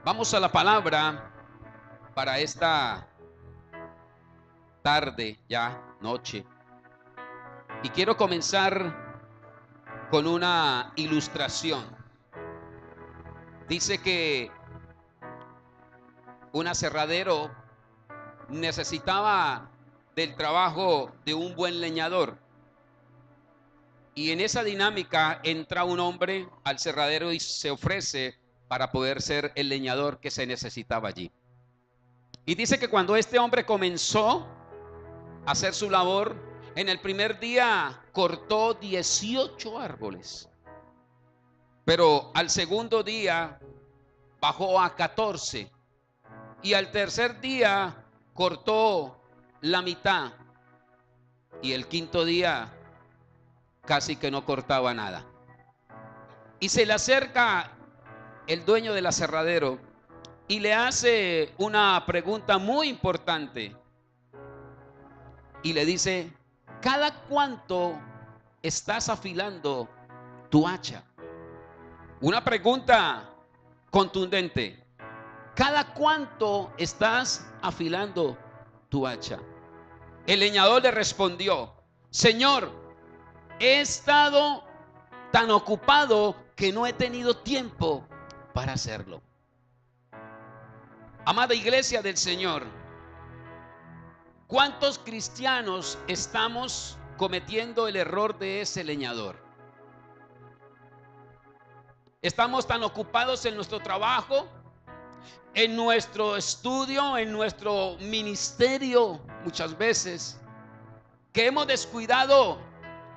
Vamos a la palabra para esta tarde, ya noche. Y quiero comenzar con una ilustración. Dice que un aserradero necesitaba del trabajo de un buen leñador. Y en esa dinámica entra un hombre al aserradero y se ofrece para poder ser el leñador que se necesitaba allí. Y dice que cuando este hombre comenzó a hacer su labor, en el primer día cortó 18 árboles. Pero al segundo día bajó a 14. Y al tercer día cortó la mitad. Y el quinto día casi que no cortaba nada. Y se le acerca el dueño del aserradero y le hace una pregunta muy importante. Y le dice: ¿cada cuánto estás afilando tu hacha? Una pregunta contundente. ¿Cada cuánto estás afilando tu hacha? El leñador le respondió: Señor, he estado tan ocupado que no he tenido tiempo para hacerlo. Amada iglesia del Señor, ¿cuántos cristianos estamos cometiendo el error de ese leñador? Estamos tan ocupados en nuestro trabajo, en nuestro estudio, en nuestro ministerio muchas veces, que hemos descuidado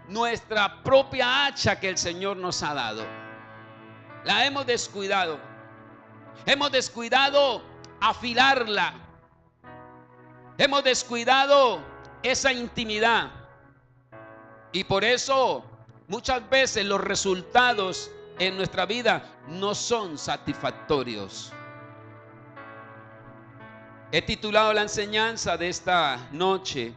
nuestra propia hacha que el Señor nos ha dado. La hemos descuidado. Hemos descuidado afilarla. Hemos descuidado esa intimidad. Y por eso muchas veces los resultados en nuestra vida no son satisfactorios. He titulado la enseñanza de esta noche: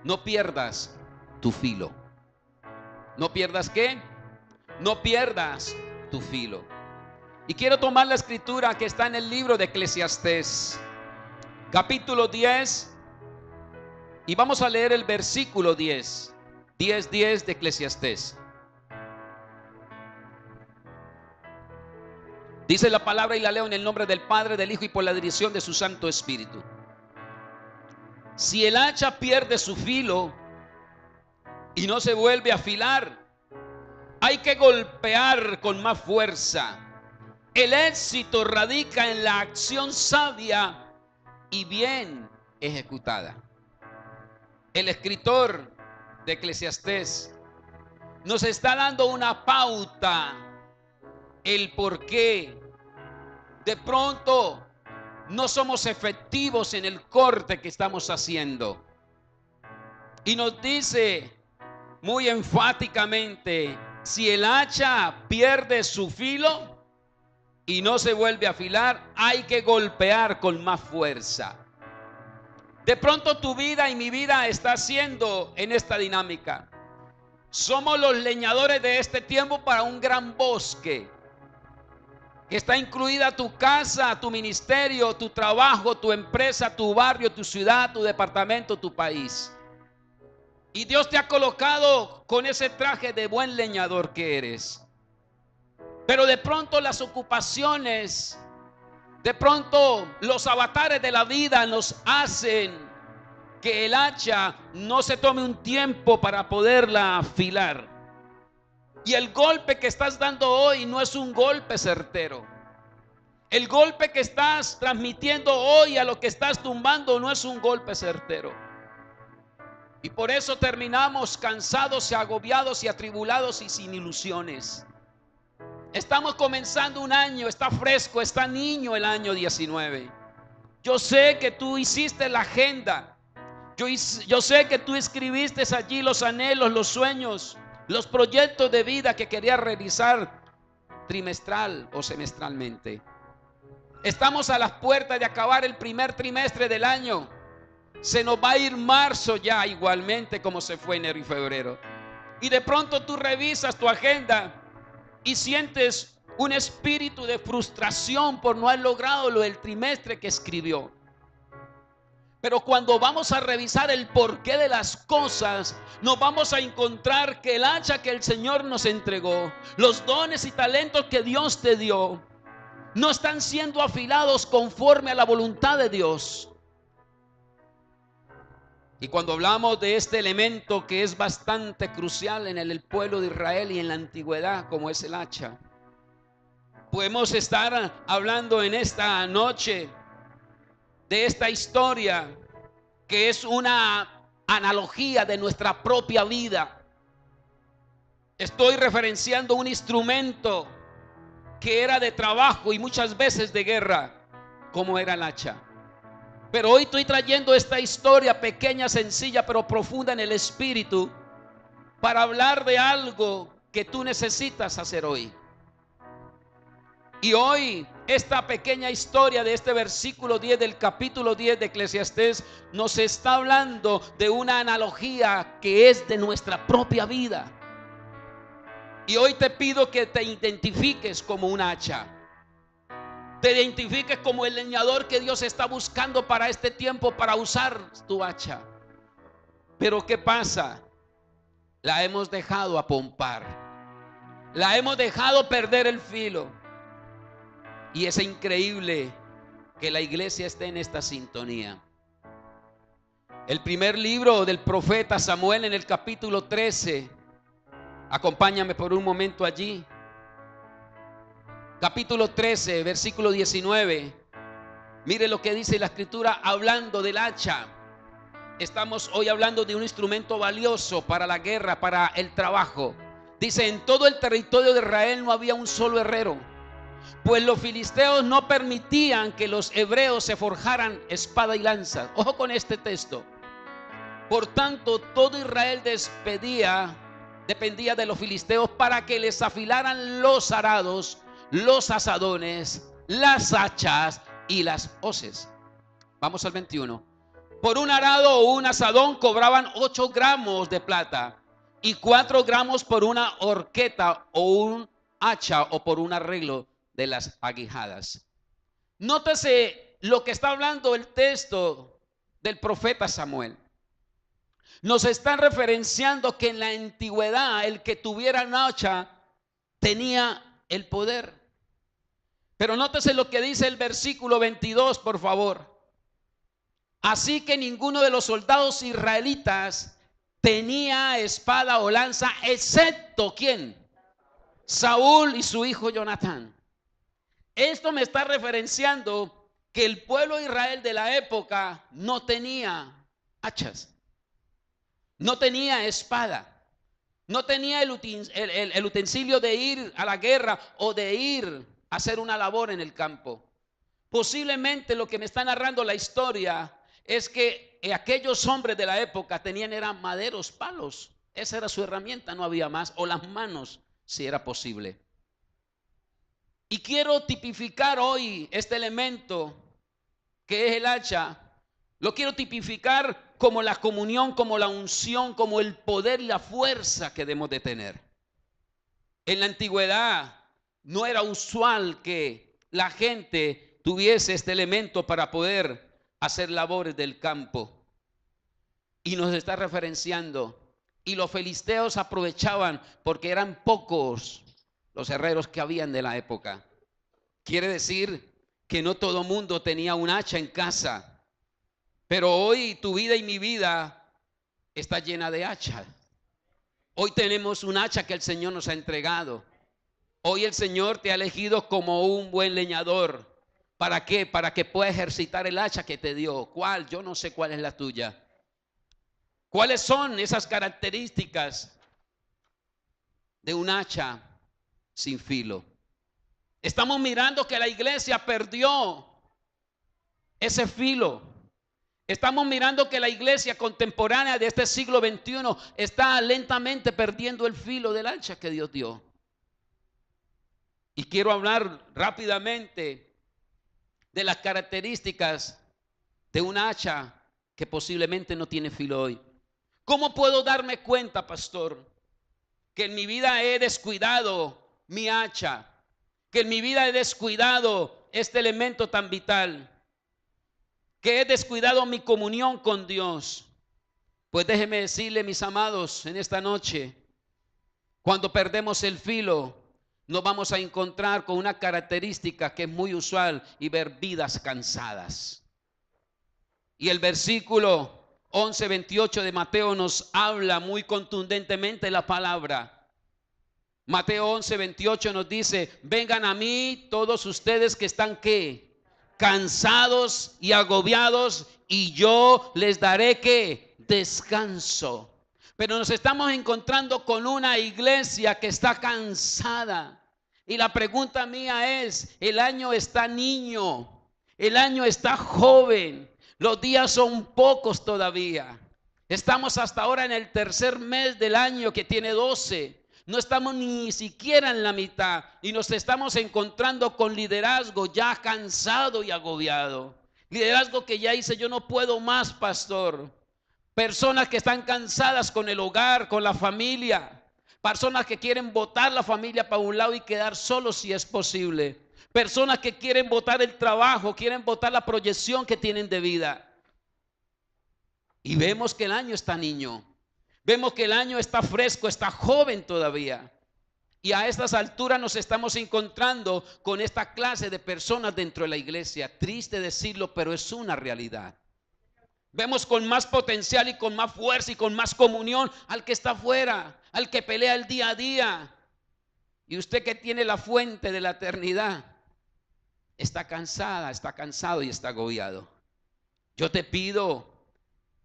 no pierdas tu filo. ¿No pierdas qué? No pierdas tu filo. Y quiero tomar la escritura que está en el libro de Eclesiastés, capítulo 10, y vamos a leer el versículo 10 de Eclesiastés. Dice la palabra, y la leo en el nombre del Padre, del Hijo y por la dirección de su Santo Espíritu. Si el hacha pierde su filo y no se vuelve a afilar, hay que golpear con más fuerza. El éxito radica en la acción sabia y bien ejecutada. El escritor de Eclesiastés nos está dando una pauta, el por qué de pronto no somos efectivos en el corte que estamos haciendo. Y nos dice muy enfáticamente: si el hacha pierde su filo y no se vuelve a afilar, hay que golpear con más fuerza. De pronto tu vida y mi vida está siendo en esta dinámica. Somos los leñadores de este tiempo para un gran bosque, que está incluida tu casa, tu ministerio, tu trabajo, tu empresa, tu barrio, tu ciudad, tu departamento, tu país. Y Dios te ha colocado con ese traje de buen leñador que eres. Pero de pronto las ocupaciones, de pronto los avatares de la vida nos hacen que el hacha no se tome un tiempo para poderla afilar. Y el golpe que estás dando hoy no es un golpe certero. El golpe que estás transmitiendo hoy a lo que estás tumbando no es un golpe certero. Y por eso terminamos cansados y agobiados y atribulados y sin ilusiones. Estamos comenzando un año, está fresco, está niño el año 19. Yo sé que tú hiciste la agenda. Yo sé que tú escribiste allí los anhelos, los sueños, los proyectos de vida que querías realizar trimestral o semestralmente. Estamos a las puertas de acabar el primer trimestre del año. Se nos va a ir marzo ya, igualmente como se fue enero y febrero. Y de pronto tú revisas tu agenda y sientes un espíritu de frustración por no haber logrado lo del trimestre que escribió. Pero cuando vamos a revisar el porqué de las cosas, nos vamos a encontrar que el hacha que el Señor nos entregó, los dones y talentos que Dios te dio, no están siendo afilados conforme a la voluntad de Dios. Y cuando hablamos de este elemento que es bastante crucial en el pueblo de Israel y en la antigüedad, como es el hacha, podemos estar hablando en esta noche de esta historia que es una analogía de nuestra propia vida. Estoy referenciando un instrumento que era de trabajo y muchas veces de guerra, como era el hacha. Pero hoy estoy trayendo esta historia pequeña, sencilla, pero profunda en el espíritu, para hablar de algo que tú necesitas hacer hoy. Y hoy esta pequeña historia de este versículo 10 del capítulo 10 de Eclesiastés nos está hablando de una analogía que es de nuestra propia vida. Y hoy te pido que te identifiques como un hacha. Te identifiques como el leñador que Dios está buscando para este tiempo, para usar tu hacha. Pero ¿qué pasa? La hemos dejado apompar. La hemos dejado perder el filo. Y es increíble que la iglesia esté en esta sintonía. El primer libro del profeta Samuel, en el capítulo 13. Acompáñame por un momento allí. Capítulo 13, versículo 19. Mire lo que dice la escritura hablando del hacha. Estamos hoy hablando de un instrumento valioso para la guerra, para el trabajo. Dice: en todo el territorio de Israel no había un solo herrero, pues los filisteos no permitían que los hebreos se forjaran espada y lanza. Ojo con este texto. Por tanto, todo Israel dependía de los filisteos para que les afilaran los arados, los azadones, las hachas y las hoces. Vamos al 21. Por un arado o un azadón cobraban 8 gramos de plata y 4 gramos por una horqueta o un hacha o por un arreglo de las aguijadas. Nótese lo que está hablando el texto del profeta Samuel. Nos están referenciando que en la antigüedad el que tuviera un hacha tenía el poder. Pero nótese lo que dice el versículo 22, por favor. Así que ninguno de los soldados israelitas tenía espada o lanza, excepto ¿quién? Saúl y su hijo Jonatán. Esto me está referenciando que el pueblo de Israel de la época no tenía hachas, no tenía espada, no tenía el utensilio de ir a la guerra o de ir a hacer una labor en el campo. Posiblemente lo que me está narrando la historia es que aquellos hombres de la época eran maderos, palos. Esa era su herramienta, no había más, o las manos si era posible. Y quiero tipificar hoy este elemento que es el hacha. Lo quiero tipificar como la comunión, como la unción, como el poder y la fuerza que debemos de tener. En la antigüedad no era usual que la gente tuviese este elemento para poder hacer labores del campo. Y nos está referenciando. Y los filisteos aprovechaban porque eran pocos los herreros que habían de la época. Quiere decir que no todo mundo tenía un hacha en casa. Pero hoy tu vida y mi vida está llena de hachas. Hoy tenemos un hacha que el Señor nos ha entregado. Hoy el Señor te ha elegido como un buen leñador. ¿Para qué? Para que puedas ejercitar el hacha que te dio. ¿Cuál? Yo no sé cuál es la tuya. ¿Cuáles son esas características de un hacha sin filo? Estamos mirando que la iglesia perdió ese filo. Estamos mirando que la iglesia contemporánea de este siglo XXI está lentamente perdiendo el filo del hacha que Dios dio. Y quiero hablar rápidamente de las características de un hacha que posiblemente no tiene filo hoy. ¿Cómo puedo darme cuenta, pastor, que en mi vida he descuidado mi hacha? que en mi vida he descuidado este elemento tan vital, que he descuidado mi comunión con Dios. Pues déjeme decirle, mis amados, en esta noche, cuando perdemos el filo, nos vamos a encontrar con una característica que es muy usual, y ver vidas cansadas. Y el versículo 11:28 de Mateo nos habla muy contundentemente la palabra. Mateo 11:28 nos dice: vengan a mí todos ustedes que están ¿qué? Cansados y agobiados, y yo les daré ¿qué? Descanso. Pero nos estamos encontrando con una iglesia que está cansada. Y la pregunta mía es: el año está niño, el año está joven, los días son pocos todavía. Estamos hasta ahora en el tercer mes del año, que tiene 12. No estamos ni siquiera en la mitad, y nos estamos encontrando con liderazgo ya cansado y agobiado. Liderazgo que ya dice: yo no puedo más, pastor. Personas que están cansadas con el hogar, con la familia. Personas que quieren botar la familia para un lado y quedar solos si es posible. Personas que quieren botar el trabajo, quieren botar la proyección que tienen de vida. Y vemos que el año está niño. Vemos que el año está fresco, está joven todavía. Y a estas alturas nos estamos encontrando con esta clase de personas dentro de la iglesia. Triste decirlo, pero es una realidad. Vemos con más potencial y con más fuerza y con más comunión al que está afuera, al que pelea el día a día. Y usted, que tiene la fuente de la eternidad, está cansada, está cansado y está agobiado. Yo te pido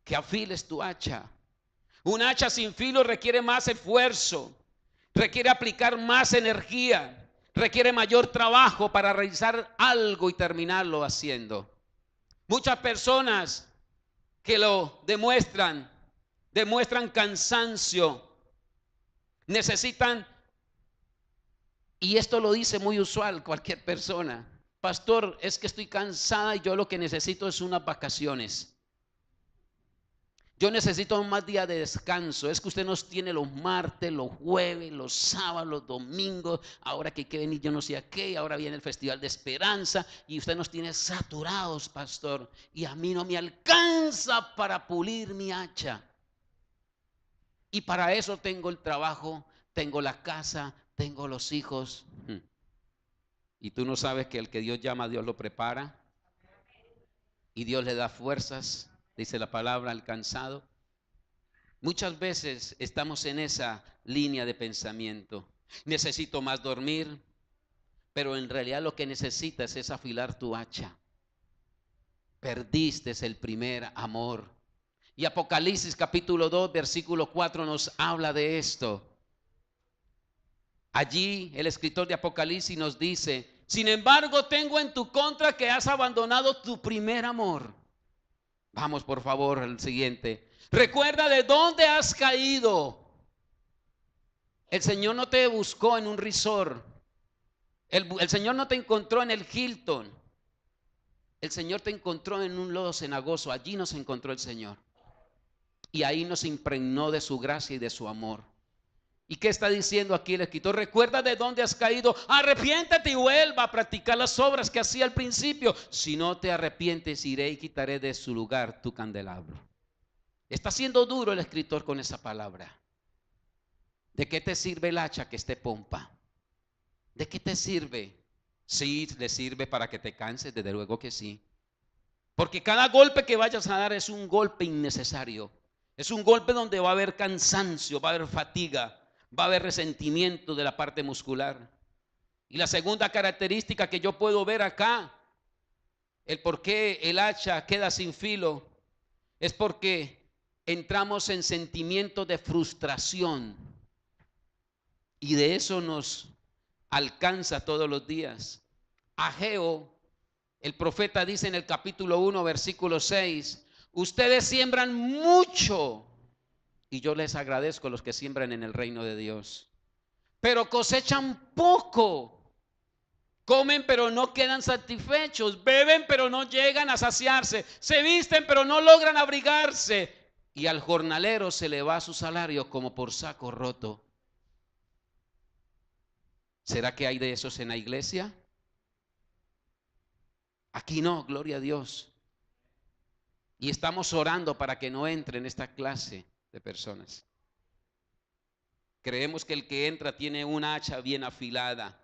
que afiles tu hacha. Un hacha sin filo requiere más esfuerzo, requiere aplicar más energía, requiere mayor trabajo para realizar algo y terminarlo haciendo. Muchas personas que lo demuestran cansancio, necesitan, y esto lo dice muy usual cualquier persona: pastor, es que estoy cansada y yo lo que necesito es unas vacaciones. Yo necesito más días de descanso. Es que usted nos tiene los martes, los jueves, los sábados, los domingos. Ahora que hay que venir yo no sé a qué. Ahora viene el Festival de Esperanza. Y usted nos tiene saturados, pastor. Y a mí no me alcanza para pulir mi hacha. Y para eso tengo el trabajo, tengo la casa, tengo los hijos. Y tú no sabes que el que Dios llama, Dios lo prepara. Y Dios le da fuerzas. Dice la palabra al cansado. Muchas veces estamos en esa línea de pensamiento. Necesito más dormir, pero en realidad lo que necesitas es afilar tu hacha. Perdiste el primer amor. Y Apocalipsis capítulo 2 versículo 4 nos habla de esto. Allí el escritor de Apocalipsis nos dice: sin embargo, tengo en tu contra que has abandonado tu primer amor. Vamos por favor al siguiente. Recuerda de dónde has caído. El Señor no te buscó en un resort. El Señor no te encontró en el Hilton. El Señor te encontró en un lodo cenagoso. Allí nos encontró el Señor. Y ahí nos impregnó de su gracia y de su amor. ¿Y qué está diciendo aquí el escritor? Recuerda de dónde has caído, arrepiéntate y vuelva a practicar las obras que hacía al principio. Si no te arrepientes, iré y quitaré de su lugar tu candelabro. Está siendo duro el escritor con esa palabra. ¿De qué te sirve el hacha que esté pompa? ¿De qué te sirve? Sí, le sirve para que te canses, desde luego que sí. Porque cada golpe que vayas a dar es un golpe innecesario. Es un golpe donde va a haber cansancio, va a haber fatiga. Va a haber resentimiento de la parte muscular. Y la segunda característica que yo puedo ver acá, el por qué el hacha queda sin filo, es porque entramos en sentimientos de frustración. Y de eso nos alcanza todos los días. Ageo, el profeta, dice en el capítulo 1, versículo 6: ustedes siembran mucho. Y yo les agradezco a los que siembran en el reino de Dios, pero cosechan poco. Comen pero no quedan satisfechos. Beben pero no llegan a saciarse. Se visten pero no logran abrigarse. Y al jornalero se le va su salario como por saco roto. ¿Será que hay de esos en la iglesia? Aquí no, gloria a Dios. Y estamos orando para que no entre en esta clase de personas. Creemos que el que entra tiene una hacha bien afilada,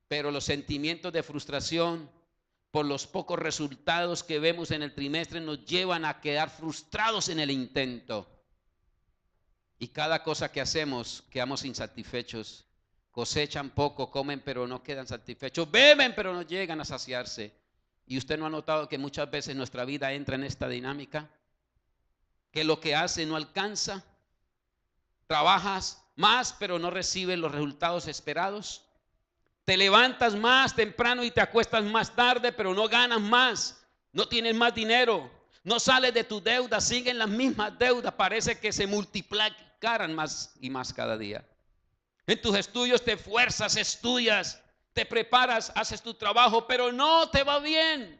pero los sentimientos de frustración por los pocos resultados que vemos en el trimestre nos llevan a quedar frustrados en el intento. Y cada cosa que hacemos quedamos insatisfechos. Cosechan poco, comen pero no quedan satisfechos, beben pero no llegan a saciarse. ¿Y usted no ha notado que muchas veces nuestra vida entra en esta dinámica? Que lo que hace no alcanza. Trabajas más pero no recibes los resultados esperados. Te levantas más temprano y te acuestas más tarde, pero no ganas más. No tienes más dinero. No sales de tu deuda, siguen las mismas deudas. Parece que se multiplicaran más y más cada día. En tus estudios te esfuerzas, estudias, te preparas, haces tu trabajo, pero no te va bien.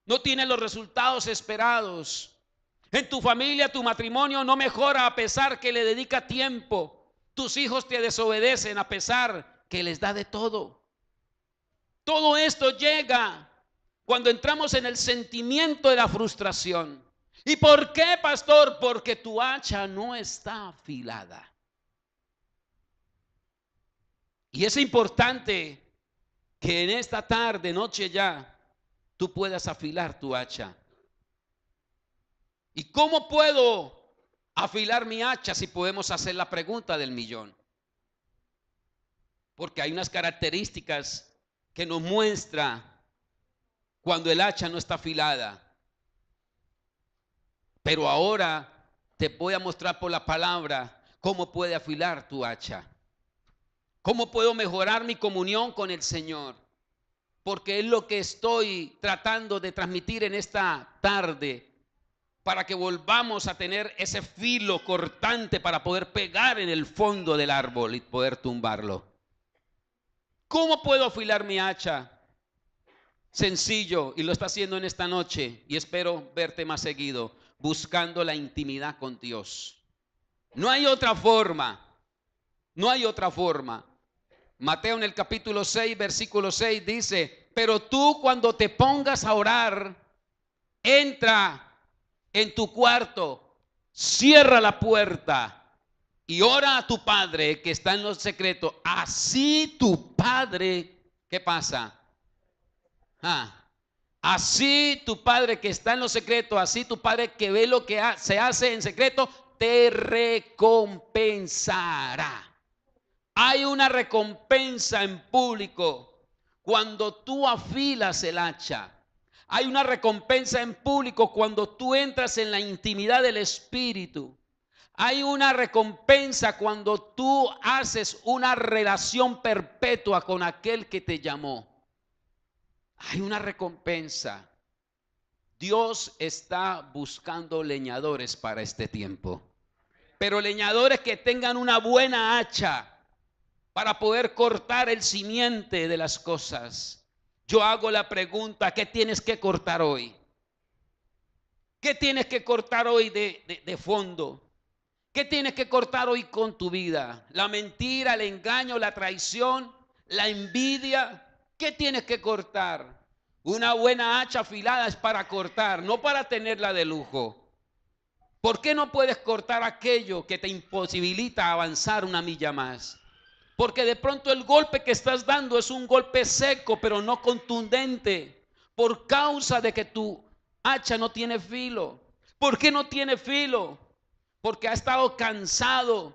No tienes los resultados esperados. En tu familia, tu matrimonio no mejora a pesar que le dedica tiempo. Tus hijos te desobedecen a pesar que les da de todo. Todo esto llega cuando entramos en el sentimiento de la frustración. ¿Y por qué, pastor? Porque tu hacha no está afilada. Y es importante que en esta tarde, noche ya, tú puedas afilar tu hacha. ¿Y cómo puedo afilar mi hacha si podemos hacer la pregunta del millón? Porque hay unas características que nos muestra cuando el hacha no está afilada. Pero ahora te voy a mostrar por la palabra cómo puede afilar tu hacha. ¿Cómo puedo mejorar mi comunión con el Señor? Porque es lo que estoy tratando de transmitir en esta tarde, para que volvamos a tener ese filo cortante para poder pegar en el fondo del árbol y poder tumbarlo. ¿Cómo puedo afilar mi hacha? Sencillo, y lo está haciendo en esta noche, y espero verte más seguido, buscando la intimidad con Dios. No hay otra forma, no hay otra forma. Mateo en el capítulo 6, versículo 6 dice: pero tú cuando te pongas a orar, entra en tu cuarto, cierra la puerta y ora a tu Padre que está en lo secreto. Así tu Padre, ¿qué pasa? Así tu Padre que está en lo secreto, así tu Padre que ve lo que se hace en secreto, te recompensará. Hay una recompensa en público cuando tú afilas el hacha. Hay una recompensa en público cuando tú entras en la intimidad del Espíritu. Hay una recompensa cuando tú haces una relación perpetua con aquel que te llamó. Hay una recompensa. Dios está buscando leñadores para este tiempo, pero leñadores que tengan una buena hacha para poder cortar el simiente de las cosas. Yo hago la pregunta: ¿qué tienes que cortar hoy? ¿Qué tienes que cortar hoy de fondo? ¿Qué tienes que cortar hoy con tu vida? ¿La mentira, el engaño, la traición, la envidia? ¿Qué tienes que cortar? Una buena hacha afilada es para cortar, no para tenerla de lujo. ¿Por qué no puedes cortar aquello que te imposibilita avanzar una milla más? Porque de pronto el golpe que estás dando es un golpe seco, pero no contundente, por causa de que tu hacha no tiene filo. ¿Por qué no tiene filo? Porque ha estado cansado,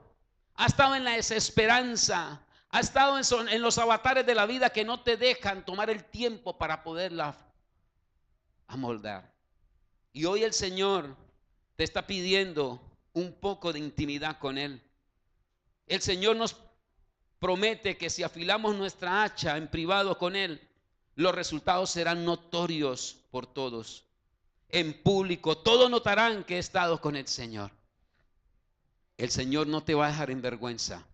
ha estado en la desesperanza, ha estado en los avatares de la vida que no te dejan tomar el tiempo para poderla amoldar. Y hoy el Señor te está pidiendo un poco de intimidad con Él. El Señor nos promete que si afilamos nuestra hacha en privado con Él, los resultados serán notorios por todos. En público, todos notarán que he estado con el Señor. El Señor no te va a dejar en vergüenza,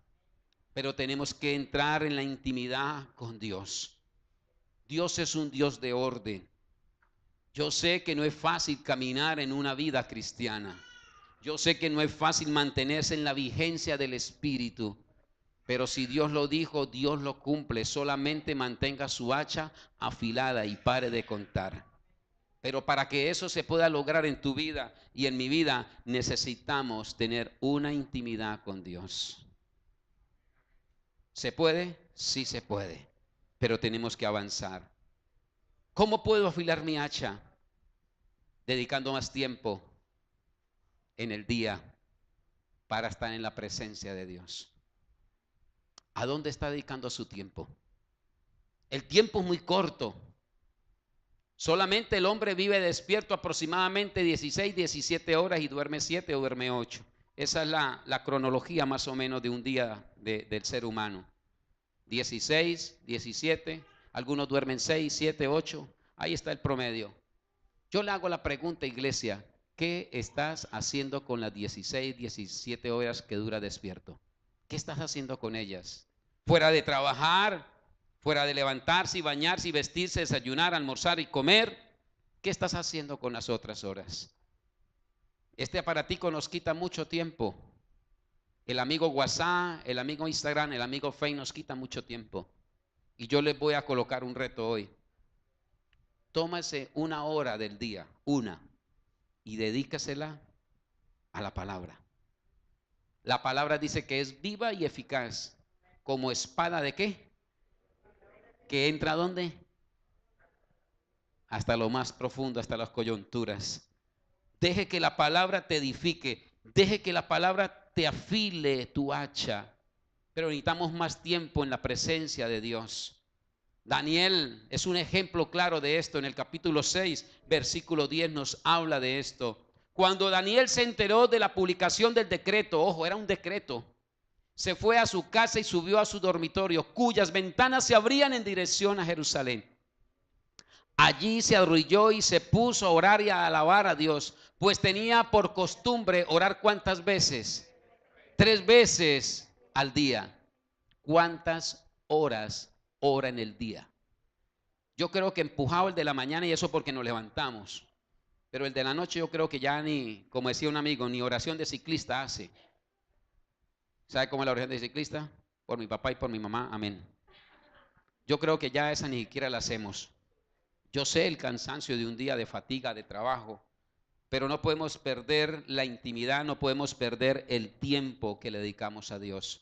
pero tenemos que entrar en la intimidad con Dios. Dios es un Dios de orden. Yo sé que no es fácil caminar en una vida cristiana. Yo sé que no es fácil mantenerse en la vigencia del Espíritu. Pero si Dios lo dijo, Dios lo cumple. Solamente mantenga su hacha afilada y pare de contar. Pero para que eso se pueda lograr en tu vida y en mi vida, necesitamos tener una intimidad con Dios. ¿Se puede? Sí se puede. Pero tenemos que avanzar. ¿Cómo puedo afilar mi hacha? Dedicando más tiempo en el día para estar en la presencia de Dios. ¿A dónde está dedicando su tiempo? El tiempo es muy corto. Solamente el hombre vive despierto aproximadamente 16, 17 horas y duerme 7 o duerme 8. Esa es la cronología más o menos de un día del ser humano. 16, 17, algunos duermen 6, 7, 8. Ahí está el promedio. Yo le hago la pregunta, iglesia, ¿qué estás haciendo con las 16, 17 horas que dura despierto? ¿Qué estás haciendo con ellas? Fuera de trabajar, fuera de levantarse y bañarse y vestirse, desayunar, almorzar y comer, ¿qué estás haciendo con las otras horas? Este aparatico nos quita mucho tiempo. El amigo WhatsApp, el amigo Instagram, el amigo Facebook nos quita mucho tiempo. Y yo les voy a colocar un reto hoy. Tómase una hora del día, y dedícasela a la palabra. La palabra dice que es viva y eficaz, como espada de ¿qué? Que entra ¿a dónde? Hasta lo más profundo, hasta las coyunturas. Deje que la palabra te edifique, deje que la palabra te afile tu hacha. Pero necesitamos más tiempo en la presencia de Dios. Daniel es un ejemplo claro de esto. En el capítulo 6, versículo 10 nos habla de esto. Cuando Daniel se enteró de la publicación del decreto, ojo, era un decreto, se fue a su casa y subió a su dormitorio, cuyas ventanas se abrían en dirección a Jerusalén. Allí se arrodilló y se puso a orar y a alabar a Dios, pues tenía por costumbre orar ¿cuántas veces? 3 veces al día. ¿Cuántas horas ora en el día? Yo creo que empujado el de la mañana, y eso porque nos levantamos. Pero el de la noche yo creo que ya ni, como decía un amigo, ni oración de ciclista hace. ¿Sabe cómo es la oración de ciclista? Por mi papá y por mi mamá, amén. Yo creo que ya esa ni siquiera la hacemos. Yo sé el cansancio de un día de fatiga, de trabajo, pero no podemos perder la intimidad, no podemos perder el tiempo que le dedicamos a Dios.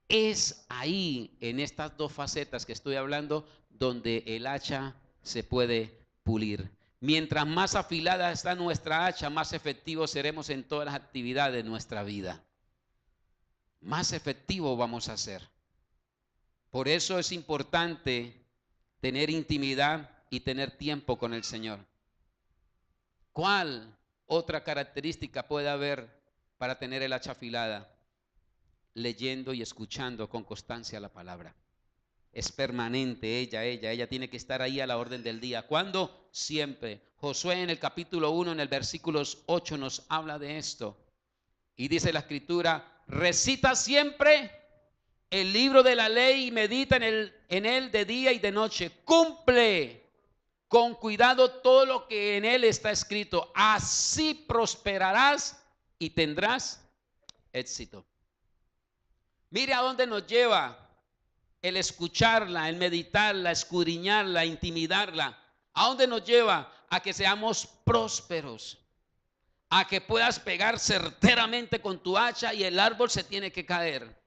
Es ahí, en estas dos facetas que estoy hablando, donde el hacha se puede pulir. Mientras más afilada está nuestra hacha, más efectivos seremos en todas las actividades de nuestra vida. Más efectivo vamos a ser. Por eso es importante tener intimidad y tener tiempo con el Señor. ¿Cuál otra característica puede haber para tener el hacha afilada? Leyendo y escuchando con constancia la palabra. Es permanente ella tiene que estar ahí a la orden del día. ¿Cuándo? Siempre. Josué en el capítulo 1, en el versículo 8 nos habla de esto. Y dice la escritura, recita siempre el libro de la ley y medita en él de día y de noche. Cumple con cuidado todo lo que en él está escrito. Así prosperarás y tendrás éxito. Mire a dónde nos lleva el escucharla, el meditarla, escudriñarla, intimidarla. ¿A dónde nos lleva? A que seamos prósperos, a que puedas pegar certeramente con tu hacha y el árbol se tiene que caer.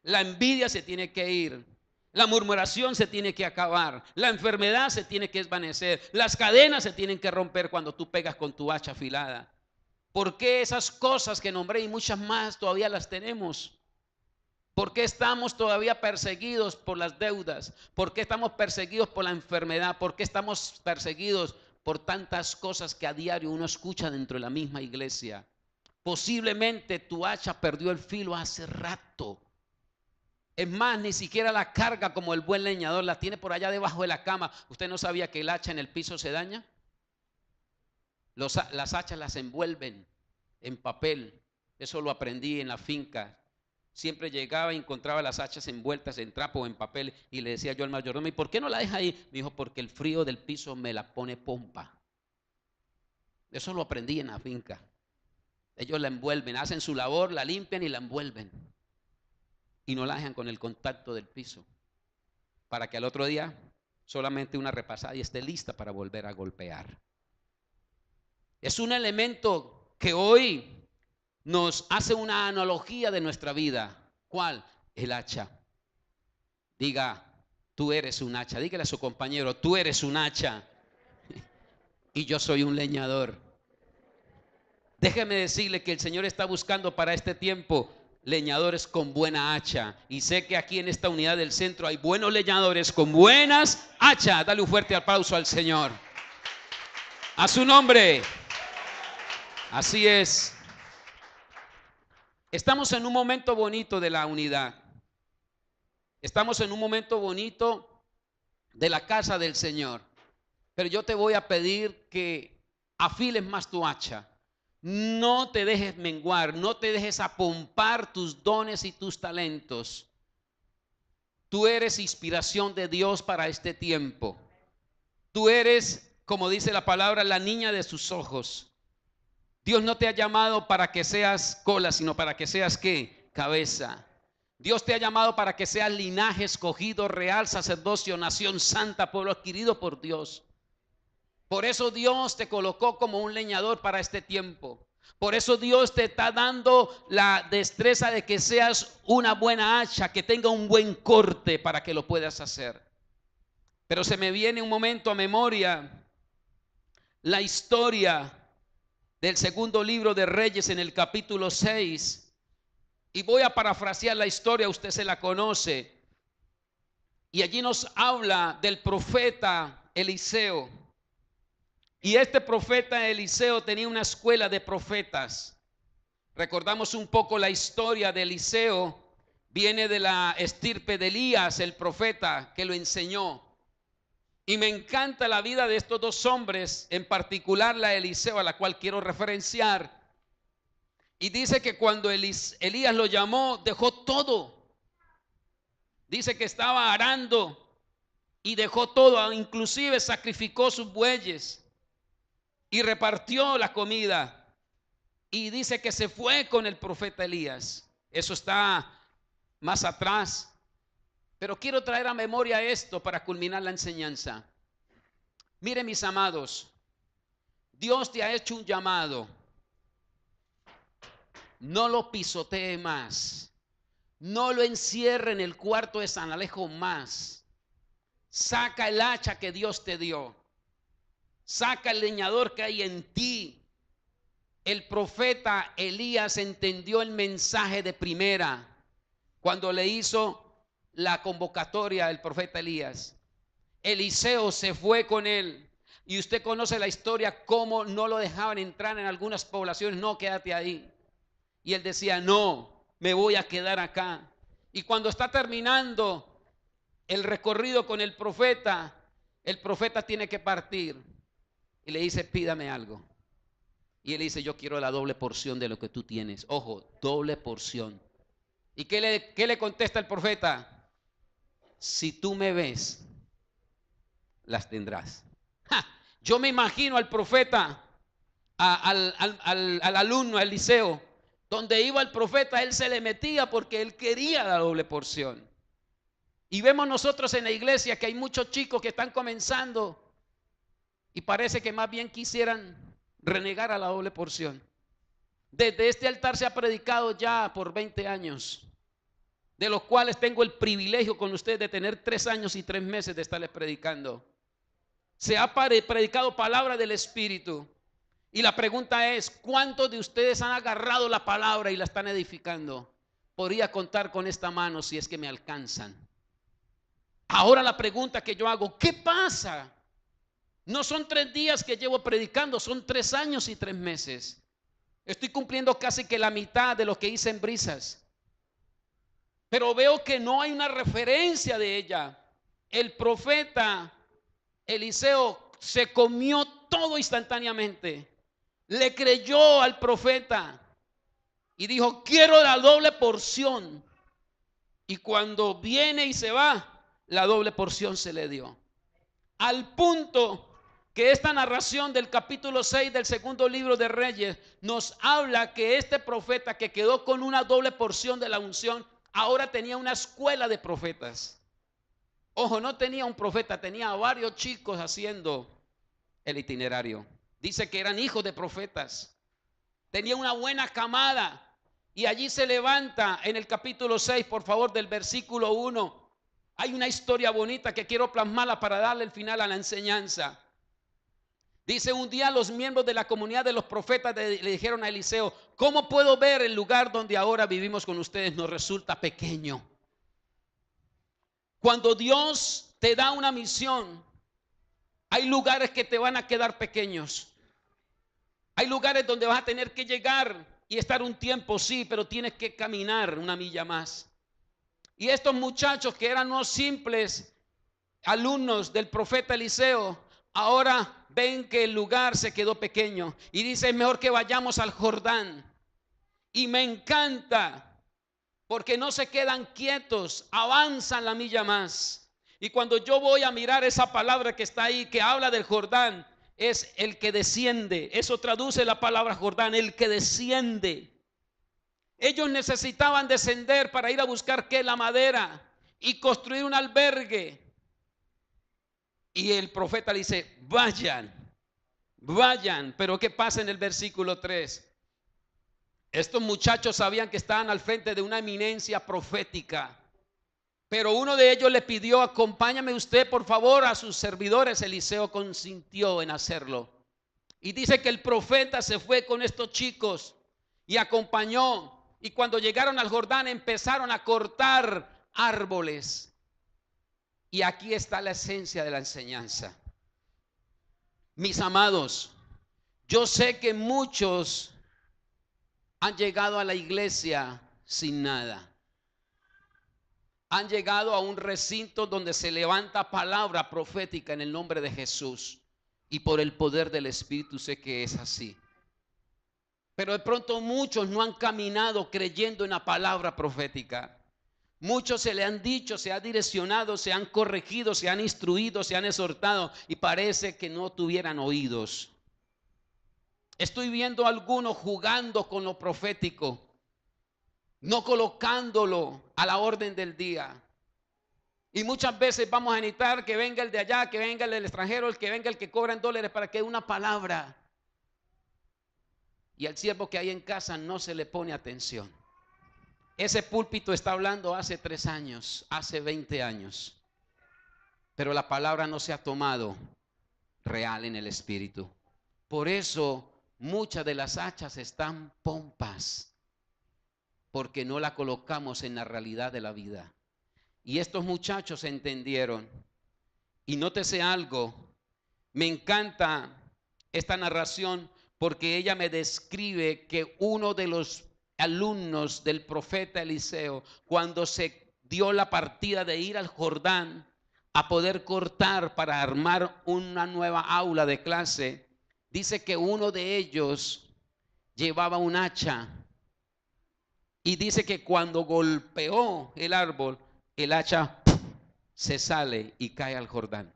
La envidia se tiene que ir. La murmuración se tiene que acabar. La enfermedad se tiene que desvanecer. Las cadenas se tienen que romper cuando tú pegas con tu hacha afilada. ¿Por qué esas cosas que nombré y muchas más todavía las tenemos? ¿Por qué estamos todavía perseguidos por las deudas? ¿Por qué estamos perseguidos por la enfermedad? ¿Por qué estamos perseguidos por tantas cosas que a diario uno escucha dentro de la misma iglesia? Posiblemente tu hacha perdió el filo hace rato. Es más, ni siquiera la carga como el buen leñador, la tiene por allá debajo de la cama. ¿Usted no sabía que el hacha en el piso se daña? Las hachas las envuelven en papel. Eso lo aprendí en la finca. Siempre llegaba y encontraba las hachas envueltas en trapo o en papel y le decía yo al mayordomo, ¿y por qué no la deja ahí? Me dijo, porque el frío del piso me la pone pompa. Eso lo aprendí en la finca. Ellos la envuelven, hacen su labor, la limpian y la envuelven. y no la dejan con el contacto del piso, para que al otro día solamente una repasada y esté lista para volver a golpear. Es un elemento que hoy nos hace una analogía de nuestra vida. ¿Cuál? El hacha. Diga, tú eres un hacha. Dígale a su compañero, tú eres un hacha y yo soy un leñador. Déjeme decirle que el Señor está buscando para este tiempo leñadores con buena hacha. Y sé que aquí en esta unidad del centro hay buenos leñadores con buenas hachas. Dale un fuerte aplauso al Señor. A su nombre. Así es. Estamos en un momento bonito de la unidad. Estamos en un momento bonito de la casa del Señor. Pero yo te voy a pedir que afiles más tu hacha. No te dejes menguar, no te dejes apompar tus dones y tus talentos. Tú eres inspiración de Dios para este tiempo. Tú eres, como dice la palabra, la niña de sus ojos. Dios no te ha llamado para que seas cola, sino para que seas ¿qué? Cabeza. Dios te ha llamado para que seas linaje escogido, real, sacerdocio, nación santa, pueblo adquirido por Dios. Por eso Dios te colocó como un leñador para este tiempo. Por eso Dios te está dando la destreza de que seas una buena hacha, que tenga un buen corte para que lo puedas hacer. Pero se me viene un momento a memoria la historia del segundo libro de Reyes en el capítulo 6. Y voy a parafrasear la historia, usted se la conoce. Y allí nos habla del profeta Eliseo. Y este profeta Eliseo tenía una escuela de profetas. Recordamos un poco la historia de Eliseo. Viene de la estirpe de Elías, el profeta que lo enseñó. Y me encanta la vida de estos dos hombres, en particular la Eliseo, a la cual quiero referenciar. Y dice que cuando Elías lo llamó, dejó todo. Dice que estaba arando y dejó todo, inclusive sacrificó sus bueyes y repartió la comida. Y dice que se fue con el profeta Elías. Eso está más atrás. Pero quiero traer a memoria esto para culminar la enseñanza. Mire, mis amados, Dios te ha hecho un llamado. No lo pisotee más. No lo encierre en el cuarto de San Alejo más. Saca el hacha que Dios te dio. Saca el leñador que hay en ti. El profeta Elías entendió el mensaje de primera cuando le hizo la convocatoria al profeta Elías. Eliseo se fue con él. Y usted conoce la historia, cómo no lo dejaban entrar en algunas poblaciones. No, quédate ahí. Y él decía, no, me voy a quedar acá. Y cuando está terminando el recorrido con el profeta tiene que partir. Y le dice, pídame algo. Y él dice, yo quiero la doble porción de lo que tú tienes. Ojo, doble porción. ¿Y qué le contesta el profeta? Si tú me ves, las tendrás. Yo me imagino al profeta, al alumno, al Eliseo, donde iba el profeta, él se le metía porque él quería la doble porción. Y vemos nosotros en la iglesia que hay muchos chicos que están comenzando y parece que más bien quisieran renegar a la doble porción. Desde este altar se ha predicado ya por 20 años, de los cuales tengo el privilegio con ustedes de tener 3 años y 3 meses de estarles predicando. Se ha predicado palabra del Espíritu. Y la pregunta es, ¿cuántos de ustedes han agarrado la palabra y la están edificando? Podría contar con esta mano si es que me alcanzan. Ahora la pregunta que yo hago, ¿qué pasa? No son 3 días que llevo predicando, son 3 años y 3 meses. Estoy cumpliendo casi que la mitad de lo que hice en Brisas. Pero veo que no hay una referencia de ella. El profeta Eliseo se comió todo instantáneamente. Le creyó al profeta y dijo, quiero la doble porción. Y cuando viene y se va, la doble porción se le dio. Al punto que esta narración del capítulo 6 del segundo libro de Reyes nos habla que este profeta que quedó con una doble porción de la unción, ahora tenía una escuela de profetas. Ojo, no tenía un profeta, tenía varios chicos haciendo el itinerario. Dice que eran hijos de profetas. Tenía una buena camada. Y allí se levanta en el capítulo 6, por favor, del versículo 1. Hay una historia bonita que quiero plasmarla para darle el final a la enseñanza. Dice: un día los miembros de la comunidad de los profetas le dijeron a Eliseo: ¿cómo puedo ver el lugar donde ahora vivimos con ustedes? Nos resulta pequeño. Cuando Dios te da una misión, hay lugares que te van a quedar pequeños. Hay lugares donde vas a tener que llegar y estar un tiempo, sí, pero tienes que caminar una milla más. Y estos muchachos que eran unos simples alumnos del profeta Eliseo, ahora ven que el lugar se quedó pequeño y dicen: mejor que vayamos al Jordán. Y me encanta porque no se quedan quietos, avanzan la milla más. Y cuando yo voy a mirar esa palabra que está ahí, que habla del Jordán, es el que desciende. Eso traduce la palabra Jordán, el que desciende. Ellos necesitaban descender para ir a buscar ¿qué? La madera y construir un albergue. Y el profeta le dice: vayan, vayan. Pero ¿qué pasa en el versículo 3? Estos muchachos sabían que estaban al frente de una eminencia profética. Pero uno de ellos le pidió: acompáñame usted por favor a sus servidores. Eliseo consintió en hacerlo. Y dice que el profeta se fue con estos chicos y acompañó. Y cuando llegaron al Jordán empezaron a cortar árboles. Y aquí está la esencia de la enseñanza. Mis amados, yo sé que muchos han llegado a la iglesia sin nada. Han llegado a un recinto donde se levanta palabra profética en el nombre de Jesús. Y por el poder del Espíritu sé que es así. Pero de pronto muchos no han caminado creyendo en la palabra profética. Muchos se le han dicho, se han direccionado, se han corregido, se han instruido, se han exhortado y parece que no tuvieran oídos. Estoy viendo a algunos jugando con lo profético, no colocándolo a la orden del día. Y muchas veces vamos a necesitar que venga el de allá, que venga el del extranjero, el que venga el que cobra en dólares para que dé una palabra. Y al siervo que hay en casa no se le pone atención. Ese púlpito está hablando hace 3 años, hace 20 años. Pero la palabra no se ha tomado real en el espíritu. Por eso muchas de las hachas están pompas, porque no la colocamos en la realidad de la vida. Y estos muchachos entendieron. Y nótese algo, me encanta esta narración porque ella me describe que uno de los alumnos del profeta Eliseo, cuando se dio la partida de ir al Jordán a poder cortar para armar una nueva aula de clase, dice que uno de ellos llevaba un hacha y dice que cuando golpeó el árbol, el hacha se sale y cae al Jordán.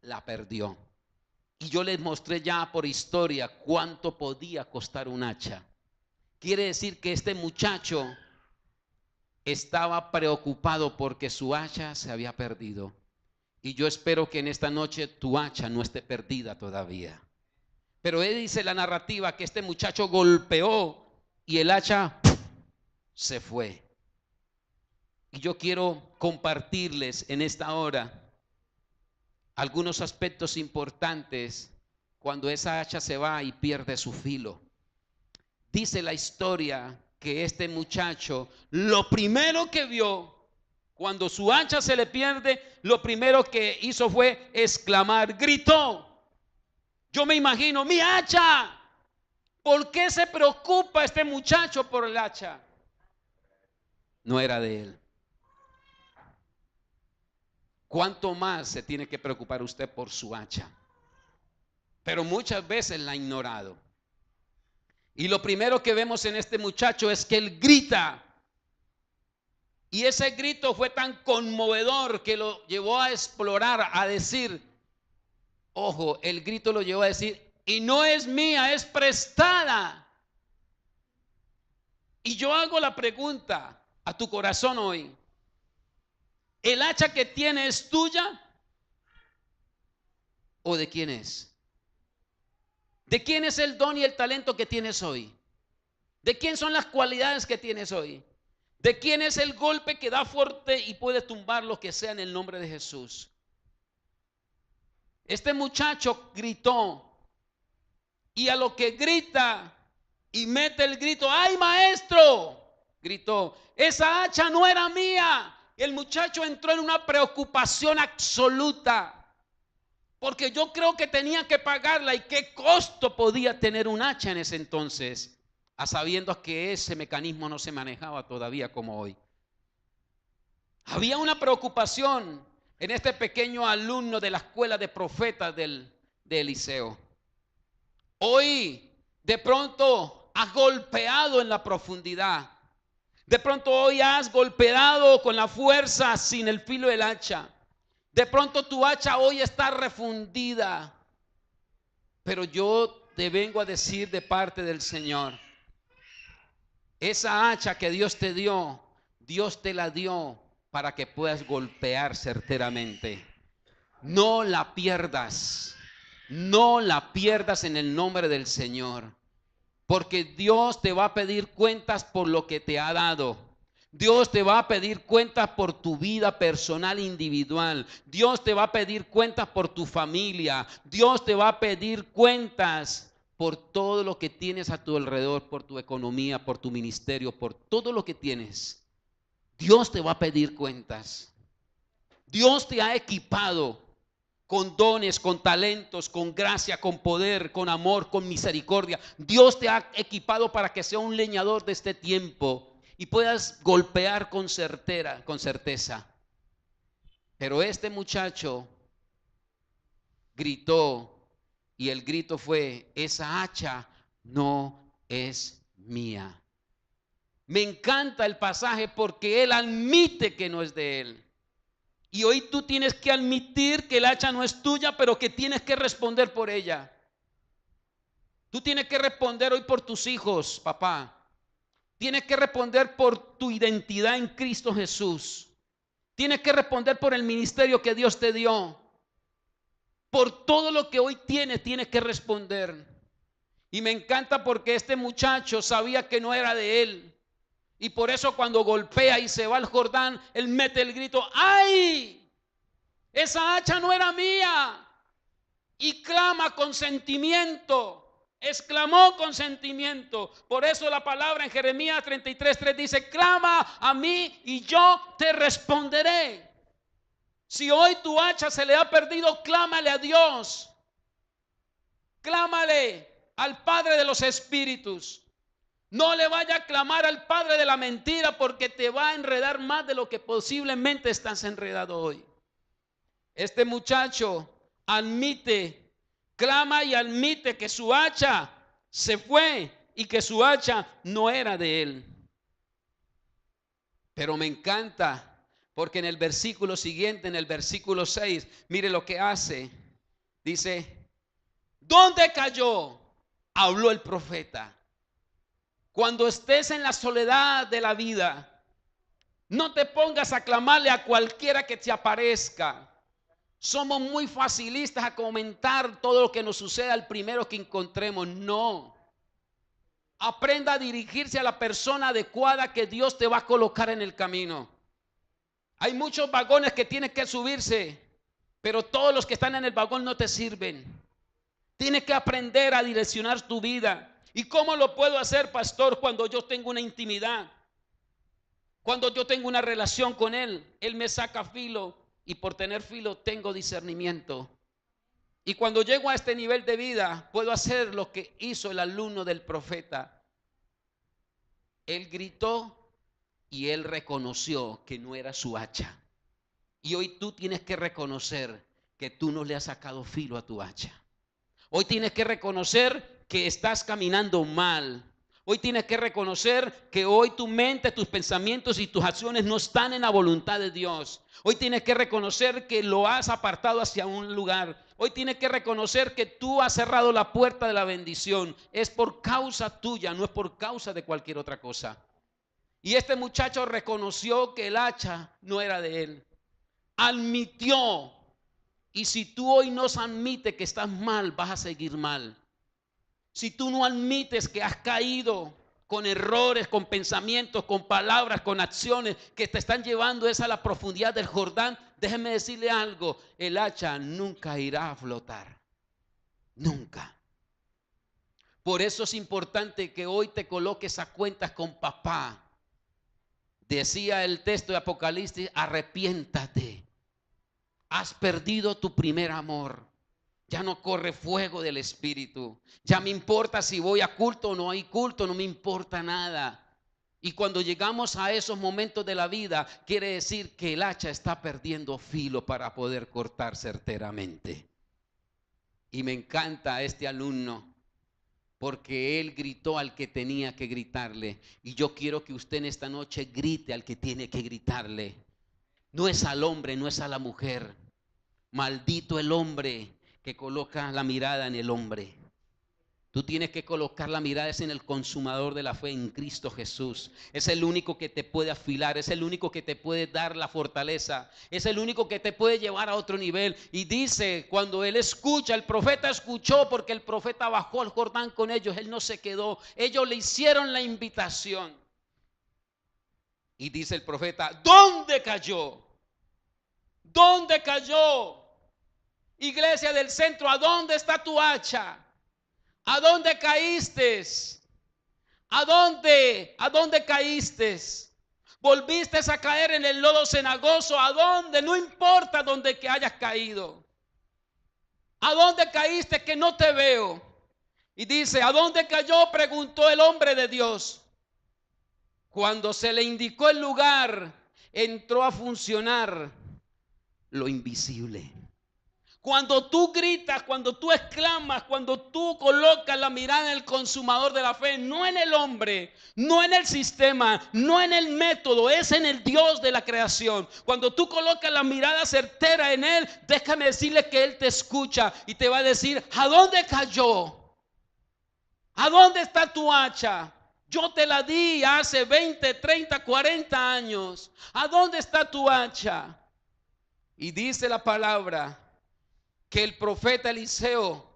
La perdió. Y yo les mostré ya por historia cuánto podía costar un hacha. Quiere decir que este muchacho estaba preocupado porque su hacha se había perdido. Y yo espero que en esta noche tu hacha no esté perdida todavía. Pero él dice la narrativa que este muchacho golpeó y el hacha se fue. Y yo quiero compartirles en esta hora algunos aspectos importantes cuando esa hacha se va y pierde su filo. Dice la historia que este muchacho, lo primero que vio cuando su hacha se le pierde, lo primero que hizo fue exclamar, gritó. Yo me imagino, mi hacha. ¿Por qué se preocupa este muchacho por el hacha? No era de él. ¿Cuánto más se tiene que preocupar usted por su hacha? Pero muchas veces la ha ignorado. Y lo primero que vemos en este muchacho es que él grita. Y ese grito fue tan conmovedor que lo llevó a explorar, a decir, ojo, el grito lo llevó a decir, y no es mía, es prestada. Y yo hago la pregunta, a tu corazón hoy. ¿El hacha que tienes es tuya o de quién es? ¿De quién es el don y el talento que tienes hoy? ¿De quién son las cualidades que tienes hoy? ¿De quién es el golpe que da fuerte y puede tumbar lo que sea en el nombre de Jesús? Este muchacho gritó, y a lo que grita y mete el grito, ¡ay, maestro!, gritó, esa hacha no era mía. El muchacho entró en una preocupación absoluta, porque yo creo que tenía que pagarla. ¿Y qué costo podía tener un hacha en ese entonces? A sabiendas que ese mecanismo no se manejaba todavía como hoy. Había una preocupación en este pequeño alumno de la escuela de profetas de Eliseo. Hoy de pronto has golpeado en la profundidad. De pronto hoy has golpeado con la fuerza sin el filo del hacha. De pronto tu hacha hoy está refundida. Pero yo te vengo a decir de parte del Señor, esa hacha que Dios te dio, Dios te la dio para que puedas golpear certeramente. No la pierdas. No la pierdas en el nombre del Señor. Porque Dios te va a pedir cuentas por lo que te ha dado. Dios te va a pedir cuentas por tu vida personal individual. Dios te va a pedir cuentas por tu familia. Dios te va a pedir cuentas por todo lo que tienes a tu alrededor, por tu economía, por tu ministerio, por todo lo que tienes. Dios te va a pedir cuentas. Dios te ha equipado con dones, con talentos, con gracia, con poder, con amor, con misericordia. Dios te ha equipado para que sea un leñador de este tiempo y puedas golpear con certeza. Pero este muchacho gritó, y el grito fue, esa hacha no es mía. Me encanta el pasaje porque él admite que no es de él. Y hoy tú tienes que admitir que el hacha no es tuya, pero que tienes que responder por ella. Tú tienes que responder hoy por tus hijos, papá. Tienes que responder por tu identidad en Cristo Jesús. Tienes que responder por el ministerio que Dios te dio. Por todo lo que hoy tienes que responder. Y me encanta porque este muchacho sabía que no era de él. Y por eso cuando golpea y se va al Jordán, él mete el grito, ¡ay! Esa hacha no era mía. Y clama con sentimiento. Exclamó con sentimiento. Por eso la palabra en Jeremías 33:3 dice, clama a mí y yo te responderé. Si hoy tu hacha se le ha perdido, clámale a Dios. Clámale al Padre de los Espíritus. No le vaya a clamar al padre de la mentira, porque te va a enredar más de lo que posiblemente estás enredado hoy. Este muchacho admite, clama y admite que su hacha se fue y que su hacha no era de él. Pero me encanta porque en el versículo siguiente, en el versículo 6, mire lo que hace. Dice, ¿dónde cayó?, habló el profeta. Cuando estés en la soledad de la vida, no te pongas a clamarle a cualquiera que te aparezca. Somos muy facilistas a comentar todo lo que nos sucede al primero que encontremos. No. Aprenda a dirigirse a la persona adecuada que Dios te va a colocar en el camino. Hay muchos vagones que tienes que subirse, pero todos los que están en el vagón no te sirven. Tienes que aprender a direccionar tu vida. ¿Y cómo lo puedo hacer, pastor? Cuando yo tengo una intimidad, cuando yo tengo una relación con Él. Él me saca filo y por tener filo tengo discernimiento. Y cuando llego a este nivel de vida, puedo hacer lo que hizo el alumno del profeta. Él gritó y él reconoció que no era su hacha. Y hoy tú tienes que reconocer que tú no le has sacado filo a tu hacha. Hoy tienes que reconocer que estás caminando mal. Hoy tienes que reconocer que hoy tu mente, tus pensamientos y tus acciones no están en la voluntad de Dios. Hoy tienes que reconocer que lo has apartado hacia un lugar. Hoy tienes que reconocer que tú has cerrado la puerta de la bendición. Es por causa tuya, no es por causa de cualquier otra cosa. Y este muchacho reconoció que el hacha no era de él. Admitió. Y si tú hoy no admites que estás mal, vas a seguir mal. Si tú no admites que has caído con errores, con pensamientos, con palabras, con acciones que te están llevando a la profundidad del Jordán, déjeme decirle algo, el hacha nunca irá a flotar. Nunca. Por eso es importante que hoy te coloques a cuentas con papá. Decía el texto de Apocalipsis, arrepiéntate. Has perdido tu primer amor. Ya no corre fuego del Espíritu. Ya me importa si voy a culto o no hay culto, no me importa nada. Y cuando llegamos a esos momentos de la vida, quiere decir que el hacha está perdiendo filo para poder cortar certeramente. Y me encanta este alumno, porque él gritó al que tenía que gritarle. Y yo quiero que usted en esta noche grite al que tiene que gritarle. No es al hombre, no es a la mujer. Maldito el hombre que coloca la mirada en el hombre. Tú tienes que colocar la mirada en el consumador de la fe, en Cristo Jesús. Es el único que te puede afilar, es el único que te puede dar la fortaleza, es el único que te puede llevar a otro nivel. Y dice, cuando él escucha, el profeta escuchó, porque el profeta bajó al Jordán con ellos, él no se quedó, ellos le hicieron la invitación. Y dice el profeta, ¿dónde cayó? ¿Dónde cayó? Iglesia del centro, ¿a dónde está tu hacha? ¿A dónde caíste? ¿A dónde caíste? ¿Volviste a caer en el lodo cenagoso? ¿A dónde? No importa dónde que hayas caído. ¿A dónde caíste que no te veo? Y dice, ¿a dónde cayó? Preguntó el hombre de Dios. Cuando se le indicó el lugar, entró a funcionar lo invisible. Cuando tú gritas, cuando tú exclamas, cuando tú colocas la mirada en el consumador de la fe, no en el hombre, no en el sistema, no en el método, es en el Dios de la creación. Cuando tú colocas la mirada certera en Él, déjame decirle que Él te escucha y te va a decir, ¿a dónde cayó? ¿A dónde está tu hacha? Yo te la di hace 20, 30, 40 años. ¿A dónde está tu hacha? Y dice la palabra que el profeta Eliseo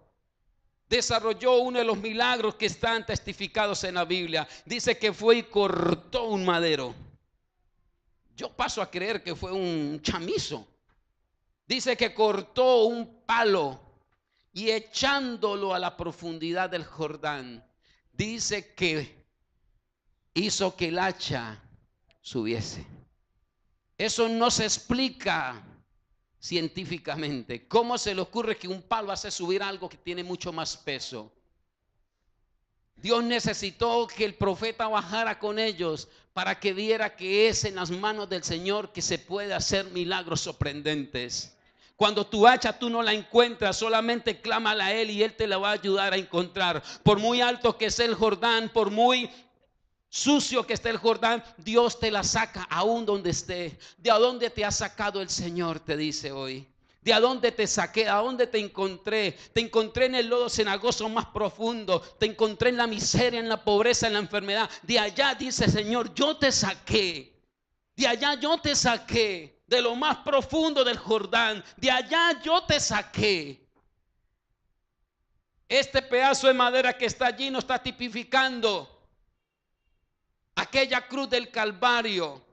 desarrolló uno de los milagros que están testificados en la Biblia. Dice que fue y cortó un madero. Yo paso a creer que fue un chamizo. Dice que cortó un palo y echándolo a la profundidad del Jordán, dice que hizo que el hacha subiese. Eso no se explica científicamente. ¿Cómo se le ocurre que un palo hace subir algo que tiene mucho más peso? Dios necesitó que el profeta bajara con ellos para que viera que es en las manos del Señor que se puede hacer milagros sorprendentes. Cuando tu hacha tú no la encuentras, solamente clámala a Él y Él te la va a ayudar a encontrar. Por muy alto que sea el Jordán, por muy sucio que esté el Jordán, Dios te la saca aún donde esté. ¿De a dónde te ha sacado el Señor? Te dice hoy. ¿De a dónde te saqué? ¿A dónde te encontré? Te encontré en el lodo cenagoso más profundo. Te encontré en la miseria, en la pobreza, en la enfermedad. De allá dice Señor, yo te saqué. De allá yo te saqué. De lo más profundo del Jordán. De allá yo te saqué. Este pedazo de madera que está allí no está tipificando aquella cruz del Calvario.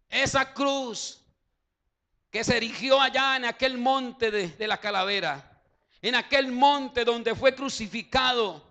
Esa cruz que se erigió allá en aquel monte de la calavera, en aquel monte donde fue crucificado,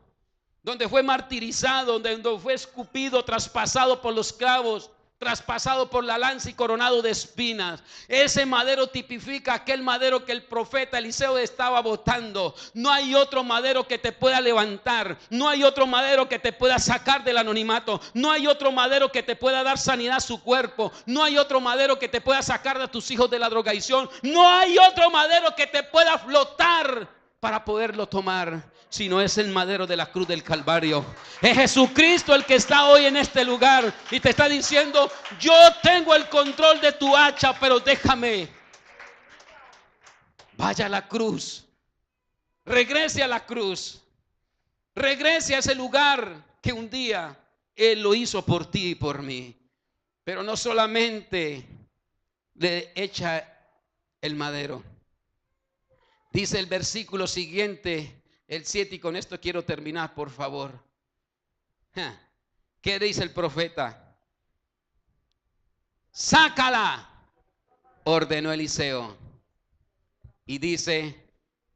donde fue martirizado, donde fue escupido, traspasado por los clavos, traspasado por la lanza y coronado de espinas. Ese madero tipifica aquel madero que el profeta Eliseo estaba botando. No hay otro madero que te pueda levantar, no hay otro madero que te pueda sacar del anonimato, no hay otro madero que te pueda dar sanidad a su cuerpo, no hay otro madero que te pueda sacar de tus hijos de la drogadicción, no hay otro madero que te pueda flotar para poderlo tomar, sino es el madero de la cruz del Calvario. Es Jesucristo el que está hoy en este lugar y te está diciendo, yo tengo el control de tu hacha, pero déjame. Vaya a la cruz, regrese a la cruz, regrese a ese lugar que un día Él lo hizo por ti y por mí. Pero no solamente le echa el madero. Dice el versículo siguiente, el 7, y con esto quiero terminar, por favor. ¿Qué dice el profeta? Sácala, ordenó Eliseo. Y dice,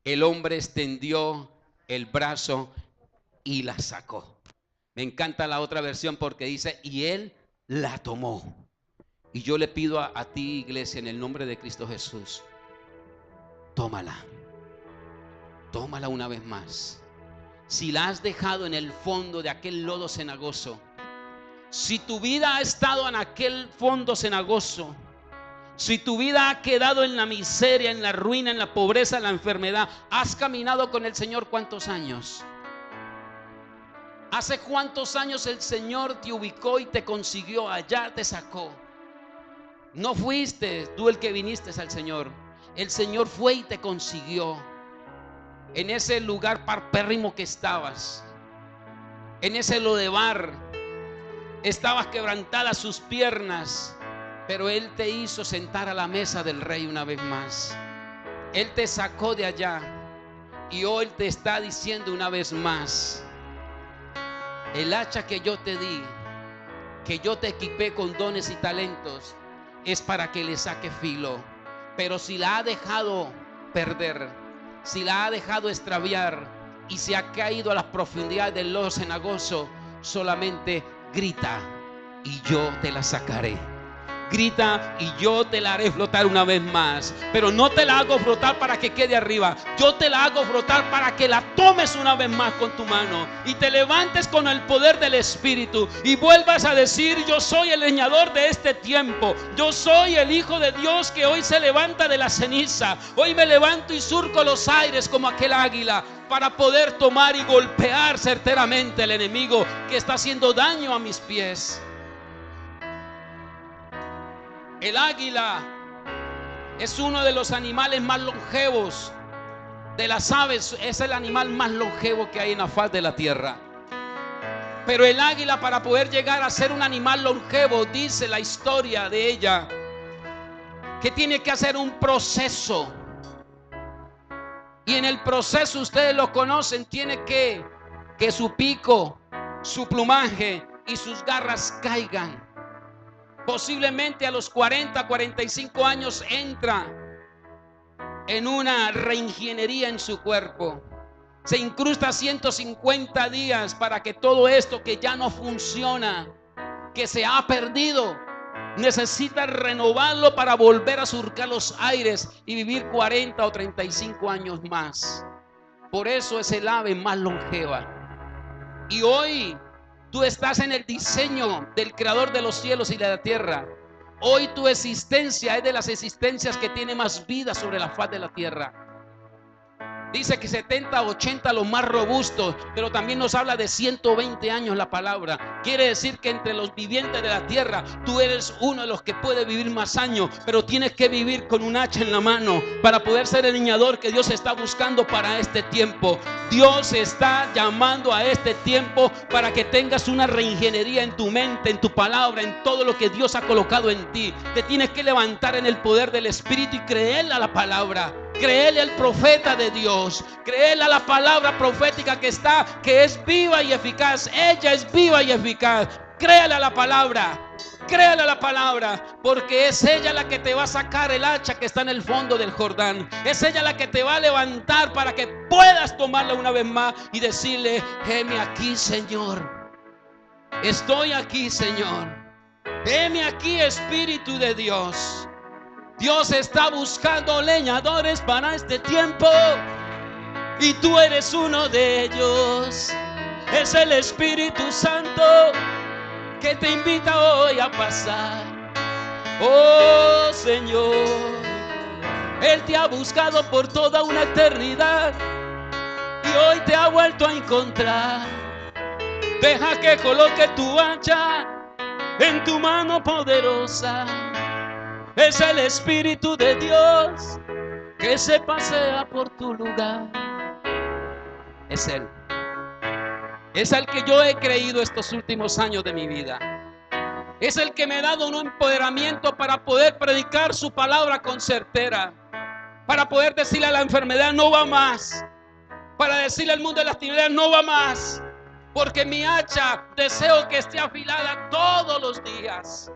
el hombre extendió el brazo y la sacó. Me encanta la otra versión porque dice, y él la tomó. Y yo le pido a ti, iglesia, en el nombre de Cristo Jesús, tómala. Tómala una vez más. Si la has dejado en el fondo de aquel lodo cenagoso, si tu vida ha estado en aquel fondo cenagoso, si tu vida ha quedado en la miseria, en la ruina, en la pobreza, en la enfermedad, has caminado con el Señor ¿cuántos años? ¿Hace cuántos años el Señor te ubicó y te consiguió? Allá te sacó. No fuiste tú el que viniste al Señor. El Señor fue y te consiguió. En ese lugar paupérrimo que estabas, en ese lodebar, estabas quebrantadas sus piernas, pero Él te hizo sentar a la mesa del Rey una vez más. Él te sacó de allá y hoy te está diciendo una vez más: el hacha que yo te di, que yo te equipé con dones y talentos, es para que le saque filo. Pero si la ha dejado perder, si la ha dejado extraviar y se ha caído a las profundidades del lodo cenagoso, solamente grita y yo te la sacaré. Grita y yo te la haré flotar una vez más. Pero no te la hago flotar para que quede arriba. Yo te la hago flotar para que la tomes una vez más con tu mano y te levantes con el poder del Espíritu y vuelvas a decir: yo soy el leñador de este tiempo. Yo soy el Hijo de Dios que hoy se levanta de la ceniza. Hoy me levanto y surco los aires como aquel águila, para poder tomar y golpear certeramente al enemigo que está haciendo daño a mis pies. El águila es uno de los animales más longevos de las aves. Es el animal más longevo que hay en la faz de la tierra. Pero el águila, para poder llegar a ser un animal longevo, dice la historia de ella, que tiene que hacer un proceso. Y en el proceso, ustedes lo conocen, tiene que su pico, su plumaje y sus garras caigan. Posiblemente a los 40, 45 años entra en una reingeniería en su cuerpo. Se incrusta 150 días para que todo esto que ya no funciona, que se ha perdido, necesita renovarlo para volver a surcar los aires y vivir 40 o 35 años más. Por eso es el ave más longeva. Y hoy tú estás en el diseño del creador de los cielos y de la tierra. Hoy tu existencia es de las existencias que tiene más vida sobre la faz de la tierra. Dice que 70, 80 los más robustos, pero también nos habla de 120 años la palabra. Quiere decir que entre los vivientes de la tierra, tú eres uno de los que puede vivir más años, pero tienes que vivir con un hacha en la mano para poder ser el leñador que Dios está buscando para este tiempo. Dios está llamando a este tiempo para que tengas una reingeniería en tu mente, en tu palabra, en todo lo que Dios ha colocado en ti. Te tienes que levantar en el poder del Espíritu y creerle a la palabra. Créele al profeta de Dios. Créele a la palabra profética que es viva y eficaz. Ella es viva y eficaz. Créale a la palabra. Créale a la palabra, porque es ella la que te va a sacar el hacha que está en el fondo del Jordán. Es ella la que te va a levantar para que puedas tomarla una vez más y decirle: heme aquí, Señor. Estoy aquí, Señor. Heme aquí, Espíritu de Dios. Dios está buscando leñadores para este tiempo y tú eres uno de ellos. Es el Espíritu Santo que te invita hoy a pasar. Oh Señor, Él te ha buscado por toda una eternidad y hoy te ha vuelto a encontrar. Deja que coloque tu hacha en tu mano poderosa. Es el Espíritu de Dios que se pasea por tu lugar. Es Él. Es al que yo he creído estos últimos años de mi vida. Es el que me ha dado un empoderamiento para poder predicar su palabra con certera, para poder decirle a la enfermedad no va más, para decirle al mundo de las tinieblas no va más, porque mi hacha deseo que esté afilada todos los días,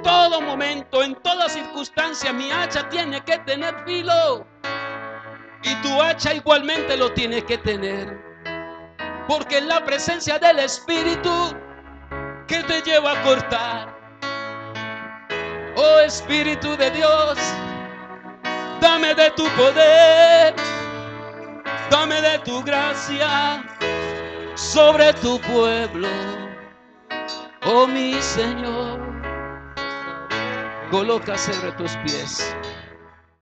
todo momento, en toda circunstancia. Mi hacha tiene que tener filo, y tu hacha igualmente lo tiene que tener, porque es la presencia del Espíritu que te lleva a cortar. Oh Espíritu de Dios, dame de tu poder, dame de tu gracia sobre tu pueblo. Oh mi Señor, coloca sobre tus pies.